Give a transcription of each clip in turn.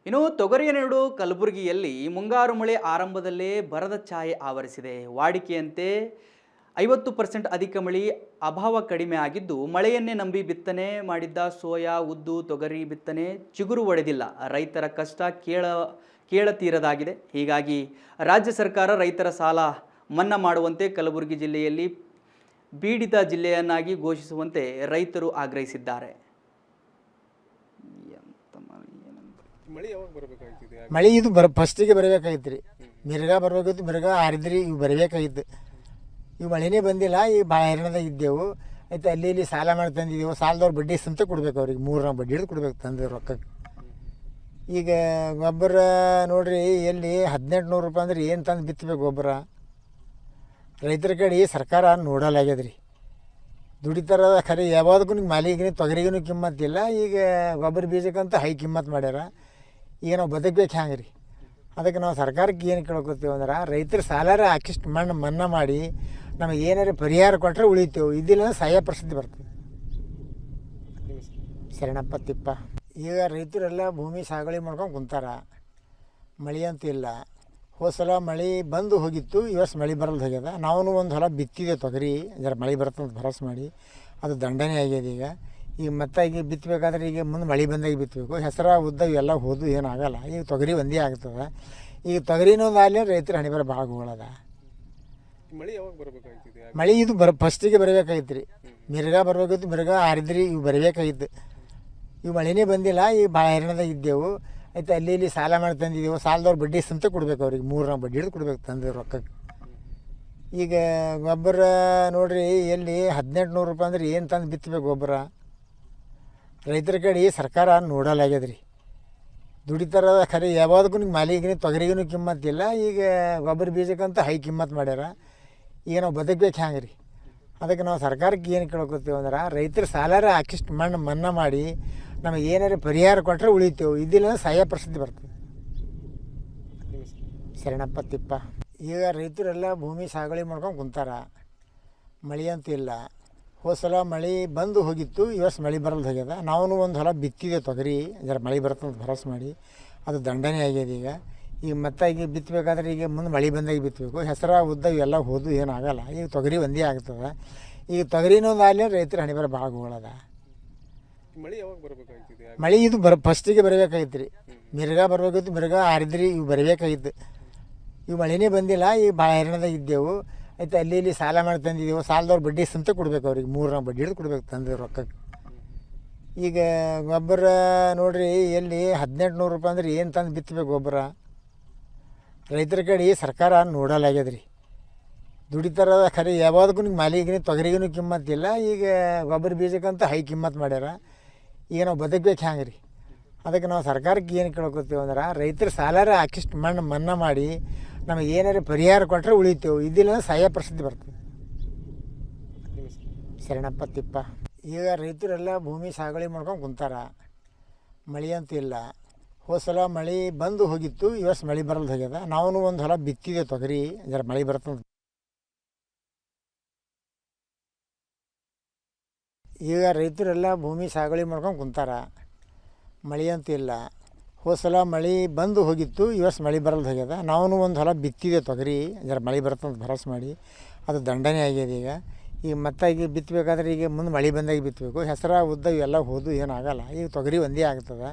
ಇನ್ನು ತೊಗರಿಯನಾಡು ಕಲಬುರಗಿಯಲ್ಲಿ ಮುಂಗಾರು ಮಳೆ ಆರಂಭದಲ್ಲೇ ಬರದ ಛಾಯೆ ಆವರಿಸಿದೆ. ವಾಡಿಕೆಯಂತೆ 50% ಅಧಿಕ ಮಳೆ ಅಭಾವ ಕಡಿಮೆ ಆಗಿದ್ದು ಮಳೆಯನ್ನೇ ನಂಬಿ ಬಿತ್ತನೆ ಮಾಡಿದ್ದ ಸೋಯಾ, ಉದ್ದು, ತೊಗರಿ ಬಿತ್ತನೆ ಚಿಗುರು ಒಡೆದಿಲ್ಲ. ರೈತರ ಕಷ್ಟ ಕೇಳತೀರದಾಗಿದೆ. ಹೀಗಾಗಿ ರಾಜ್ಯ ಸರ್ಕಾರ ರೈತರ ಸಾಲ ಮನ್ನಾ ಮಾಡುವಂತೆ ಕಲಬುರಗಿ ಜಿಲ್ಲೆಯಲ್ಲಿ ಪೀಡಿತ ಜಿಲ್ಲೆಯನ್ನಾಗಿ ಘೋಷಿಸುವಂತೆ ರೈತರು ಆಗ್ರಹಿಸಿದ್ದಾರೆ. ಮಳೆ ಇದು ಫಸ್ಟಿಗೆ ಬರಬೇಕಾಗಿತ್ತು ರೀ. ಮಿರ್ಗಾ ಬರಬೇಕಿತ್ತು, ಮಿರ್ಗಾ ಆರಿದ್ರಿ, ಇವು ಬರಬೇಕಾಗಿತ್ತು. ಇವು ಮಳೆನೇ ಬಂದಿಲ್ಲ. ಈಗ ಭಾಳ ಹೈರಾಣದಾಗ ಇದ್ದೆವು. ಆಯ್ತು, ಅಲ್ಲಿ ಇಲ್ಲಿ ಸಾಲ ಮಾಡಿ ತಂದಿದ್ದೆವು. ಸಾಲದವ್ರು ಬಡ್ಡಿ ಸಮೇತ ಕೊಡ್ಬೇಕು, ಅವ್ರಿಗೆ 3 ಬಡ್ಡಿ ಹಿಡಿದು ಕೊಡ್ಬೇಕು ತಂದ ರೊಕ್ಕಕ್ಕೆ. ಈಗ ಗೊಬ್ಬರ ನೋಡ್ರಿ, ಎಲ್ಲಿ 1800 ರೂಪಾಯಿ ಅಂದ್ರೆ ಏನು ತಂದು ಬಿತ್ತಬೇಕು ಗೊಬ್ಬರ? ರೈತರ ಕಡೆ ಸರ್ಕಾರ ನೋಡಲಾಗ್ಯದ ರೀ. ದುಡಿತಾರ ಖರೆ, ಯಾವ್ದಕ್ಕೂ ನಿಮ್ಗೆ ಮಾಲಿಗೆ ತೊಗರಿಗೂ ಕಿಮ್ಮತ್ತಿಲ್ಲ. ಈಗ ಗೊಬ್ಬರ ಬೀಜಕ್ಕಂತೂ ಹೈ ಕಿಮ್ಮತ್ತು ಮಾಡ್ಯಾರ. ಈಗ ನಾವು ಬದುಕಬೇಕು ಹೆಂಗೆ ರೀ? ಅದಕ್ಕೆ ನಾವು ಸರ್ಕಾರಕ್ಕೆ ಏನು ಕೇಳ್ಕೊತೀವಿ ಅಂದ್ರೆ, ರೈತರ ಸಾಲಾರ ಹಾಕಿಷ್ಟು ಮನ್ನಾ ಮಾಡಿ ನಮಗೆ ಏನಾರು ಪರಿಹಾರ ಕೊಟ್ಟರೆ ಉಳಿತೇವೆ. ಇದಿಲ್ಲ ಸಹಾಯ ಪರಿಸ್ಥಿತಿ ಬರ್ತದೆ. ಶರಣಪ್ಪ ತಿಪ್ಪ. ಈಗ ರೈತರೆಲ್ಲ ಭೂಮಿ ಸಾಗುವಳಿ ಮಾಡ್ಕೊಂಡು ಕುಂತಾರ. ಮಳೆ ಅಂತೂ ಇಲ್ಲ. ಹೋದ ಮಳೆ ಬಂದು ಹೋಗಿತ್ತು, ಈ ವರ್ಷ ಮಳೆ ಬರಲ್ದು ಹೋಗ್ಯದ. ನಾವು ಒಂದು ಹೊಲ ಬಿತ್ತಿದೆ ತೊಗರಿ, ಜರ ಮಳೆ ಬರ್ತಂತ ಭರವಸೆ ಮಾಡಿ. ಅದು ದಂಡನೆ ಆಗ್ಯದ. ಈಗ ಮತ್ತೆ ಈಗ ಬಿತ್ತಬೇಕಾದ್ರೆ ಈಗ ಮುಂದೆ ಮಳೆ ಬಂದಾಗ ಬಿತ್ತಬೇಕು. ಹೆಸರು ಉದ್ದ ಇವೆಲ್ಲ ಹೋದು ಏನಾಗಲ್ಲ. ಈಗ ತೊಗರಿ ಒಂದೇ ಆಗ್ತದೆ. ಈಗ ತೊಗರಿನೊಂದು ಆಗಲಿ ರೈತರ ಹಣೆ ಬರೋ ಭಾಳ ಹೋಗೋದ. ಮಳೆ ಇದು ಫಸ್ಟಿಗೆ ಬರಬೇಕಾಗಿತ್ತು ರೀ. ಮಿರ್ಗಾ ಬರಬೇಕಿತ್ತು, ಮಿರ್ಗಾ ಆರಿದ್ರಿ, ಇವು ಬರಬೇಕಾಗಿತ್ತು. ಇವು ಮಳೆನೇ ಬಂದಿಲ್ಲ. ಈಗ ಭಾಳ ಹೈರಾಣದಾಗ ಇದ್ದೆವು. ಆಯ್ತು, ಅಲ್ಲಿ ಇಲ್ಲಿ ಸಾಲ ಮಾಡಿ ತಂದಿದ್ದೆವು. ಸಾಲದವ್ರು ಬಡ್ಡಿ ಸಮೇತ ಕೊಡ್ಬೇಕು, ಅವ್ರಿಗೆ 3 ಬಡ್ಡಿ ಹಿಡಿದು ಕೊಡ್ಬೇಕು ತಂದ ರೊಕ್ಕಕ್ಕೆ. ಈಗ ಗೊಬ್ಬರ ನೋಡ್ರಿ, ಎಲ್ಲಿ 1800 ರೂಪಾಯಿ ಅಂದ್ರೆ ಏನು ತಂದು ಬಿತ್ತಬೇಕು ಗೊಬ್ಬರ? ರೈತರ ಕಡೆ ಸರ್ಕಾರ ನೋಡಲಾಗ್ಯದ ರೀ. ದುಡಿತಾರ ಖರೆ, ಯಾವ್ದಕ್ಕೂ ನಿಮ್ಗೆ ಮಾಲಿಗೆ ತೊಗರಿಗೂ ಕಿಮ್ಮತ್ತಿಲ್ಲ. ಈಗ ಗೊಬ್ಬರ ಬೀಜಕ್ಕಂತೂ ಹೈ ಕಿಮ್ಮತ್ತು ಮಾಡ್ಯಾರ. ಈಗ ನಾವು ಬದುಕಬೇಕು ಹೆಂಗೆ ರೀ? ಅದಕ್ಕೆ ನಾವು ಸರ್ಕಾರಕ್ಕೆ ಏನು ಕೇಳ್ಕೊತೀವಿ ಅಂದ್ರೆ, ರೈತರ ಸಾಲಾರ ಹಾಕಿಷ್ಟು ಮನ್ನಾ ಮಾಡಿ ನಮಗೆ ಏನಾರು ಪರಿಹಾರ ಕೊಟ್ಟರೆ ಉಳಿತೇವೆ. ಇದಿಲ್ಲ ಸಹಾಯ ಪರಿಸ್ಥಿತಿ ಬರ್ತದೆ. ಶರಣಪ್ಪ ತಿಪ್ಪ. ಈಗ ರೈತರೆಲ್ಲ ಭೂಮಿ ಸಾಗುವಳಿ ಮಾಡ್ಕೊಂಡು ಕುಂತಾರ. ಮಳೆ ಅಂತೂ ಇಲ್ಲ. ಹೋದ ಮಳೆ ಬಂದು ಹೋಗಿತ್ತು, ಈ ವರ್ಷ ಮಳೆ ಬರಲ್ದು ಹೋಗ್ಯದ. ನಾವು ಒಂದು ಹೊಲ ಬಿತ್ತಿದೆ ತೊಗರಿ, ಜರ ಮಳೆ ಬರ್ತಂತ ಭರವಸೆ ಮಾಡಿ. ಅದು ದಂಡನೆ ಆಗ್ಯದ. ಈಗ ಮತ್ತೆ ಈಗ ಬಿತ್ತಬೇಕಾದ್ರೆ ಈಗ ಮುಂದೆ ಮಳೆ ಬಂದಾಗ ಬಿತ್ತಬೇಕು. ಹೆಸರು ಉದ್ದ ಇವೆಲ್ಲ ಹೋದು ಏನಾಗಲ್ಲ. ಈಗ ತೊಗರಿ ಒಂದೇ ಆಗ್ತದೆ. ಈಗ ತೊಗರಿನೊಂದು ಆಗಲಿ ರೈತರ ಹಣೆ ಬರೋ ಭಾಳ ಹೋಗೋದ. ಮಳೆ ಇದು ಫಸ್ಟಿಗೆ ಬರಬೇಕಾಗಿತ್ತು ರೀ. ಮಿರ್ಗಾ ಬರಬೇಕಿತ್ತು, ಮಿರ್ಗಾ ಆರಿದ್ರಿ, ಇವು ಬರಬೇಕಾಗಿತ್ತು. ಇವು ಮಳೆನೇ ಬಂದಿಲ್ಲ. ಈಗ ಭಾಳ ಹೈರಾಣದಾಗ ಇದ್ದೆವು. ಆಯ್ತು, ಅಲ್ಲಿ ಇಲ್ಲಿ ಸಾಲ ಮಾಡಿ ತಂದಿದ್ದೆವು. ಸಾಲದವ್ರು ಬಡ್ಡಿ ಸಮೇತ ಕೊಡ್ಬೇಕು, ಅವ್ರಿಗೆ 3 ಬಡ್ಡಿ ಹಿಡಿದು ಕೊಡ್ಬೇಕು ತಂದ ರೊಕ್ಕಕ್ಕೆ. ಈಗ ಗೊಬ್ಬರ ನೋಡ್ರಿ, ಎಲ್ಲಿ 1800 ರೂಪಾಯಿ ಅಂದ್ರೆ ಏನು ತಂದು ಬಿತ್ತಬೇಕು ಗೊಬ್ಬರ? ರೈತರ ಕಡೆ ಸರ್ಕಾರ ನೋಡಲಾಗ್ಯದ ರೀ. ದುಡಿತಾರ ಖರೆ, ಯಾವ್ದಕ್ಕೂ ನಿಮ್ಗೆ ಮಾಲಿಗೆ ತೊಗರಿಗೂ ಕಿಮ್ಮತ್ತಿಲ್ಲ. ಈಗ ಗೊಬ್ಬರ ಬೀಜಕ್ಕಂತೂ ಹೈ ಕಿಮ್ಮತ್ತು ಮಾಡ್ಯಾರ. ಈಗ ನಾವು ಬದುಕಬೇಕು ಹೆಂಗೆ ರೀ? ಅದಕ್ಕೆ ನಾವು ಸರ್ಕಾರಕ್ಕೆ ಏನು ಕೇಳ್ಕೊತೀವಿ ಅಂದ್ರೆ, ರೈತರ ಸಾಲಾರ ಹಾಕಿಷ್ಟು ಮನ್ನಾ ಮಾಡಿ ನಮಗೆ ಏನಾರು ಪರಿಹಾರ ಕೊಟ್ಟರೆ ಉಳಿತೇವೆ. ಇದಿಲ್ಲ ಸಹಾಯ ಪರಿಸ್ಥಿತಿ ಬರ್ತದೆ. ಶರಣಪ್ಪ ತಿಪ್ಪ. ಈಗ ರೈತರೆಲ್ಲ ಭೂಮಿ ಸಾಗುವಳಿ ಮಾಡ್ಕೊಂಡು ಕುಂತಾರ. ಮಳೆ ಅಂತೂ ಇಲ್ಲ. ಹೋದ ಮಳೆ ಬಂದು ಹೋಗಿತ್ತು, ಈ ವರ್ಷ ಮಳೆ ಬರಲ್ದು ಹೋಗ್ಯದ. ನಾವು ಒಂದು ಹೊಲ ಬಿತ್ತಿದೆ ತೊಗರಿ, ಜರ ಮಳೆ ಬರ್ತಂತ. ಈಗ ರೈತರೆಲ್ಲ ಭೂಮಿ ಸಾಗುವಳಿ ಮಾಡ್ಕೊಂಡು ಕುಂತಾರ. ಮಳೆ ಅಂತೂ ಇಲ್ಲ. ಹೋದ ಮಳೆ ಬಂದು ಹೋಗಿತ್ತು, ಈ ವರ್ಷ ಮಳೆ ಬರಲ್ದು ಹೋಗ್ಯದ. ನಾವು ಒಂದು ಹೊಲ ಬಿತ್ತಿದೆ ತೊಗರಿ, ಜರ ಮಳೆ ಬರ್ತಂತ ಭರವಸೆ ಮಾಡಿ. ಅದು ದಂಡನೆ ಆಗ್ಯದ. ಈಗ ಮತ್ತೆ ಈಗ ಬಿತ್ತಬೇಕಾದ್ರೆ ಈಗ ಮುಂದೆ ಮಳೆ ಬಂದಾಗ ಬಿತ್ತಬೇಕು. ಹೆಸರು ಉದ್ದ ಇವೆಲ್ಲ ಹೋದು ಏನಾಗಲ್ಲ. ಈಗ ತೊಗರಿ ಒಂದೇ ಆಗ್ತದೆ.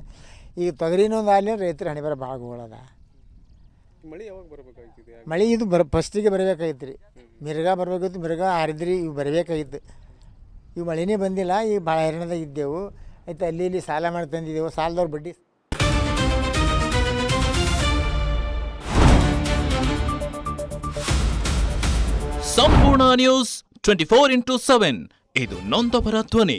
ಈಗ ತೊಗರಿನೊಂದು ಆಗಲಿ ರೈತರ ಹಣೆ ಬರೋ ಭಾಳ ಹೋಗೋದ. ಮಳೆ ಇದು ಫಸ್ಟಿಗೆ ಬರಬೇಕಾಗಿತ್ತು ರೀ. ಮಿರ್ಗಾ ಬರಬೇಕಿತ್ತು, ಮಿರ್ಗಾ ಆರಿದ್ರಿ, ಇವು ಬರಬೇಕಾಗಿತ್ತು. ಇವು ಮಳೆನೇ ಬಂದಿಲ್ಲ. ಈಗ ಭಾಳ ಹೈರಾಣದಾಗ ಇದ್ದೆವು. ಆಯ್ತು, ಅಲ್ಲಿ ಇಲ್ಲಿ ಸಾಲ ಮಾಡಿ ತಂದಿದ್ದೆವು. ಸಾಲದವ್ರು ಬಡ್ಡಿ. ಸಂಪೂರ್ಣ ನ್ಯೂಸ್ 24x7 ಇದು ನೊಂದವರ ಧ್ವನಿ.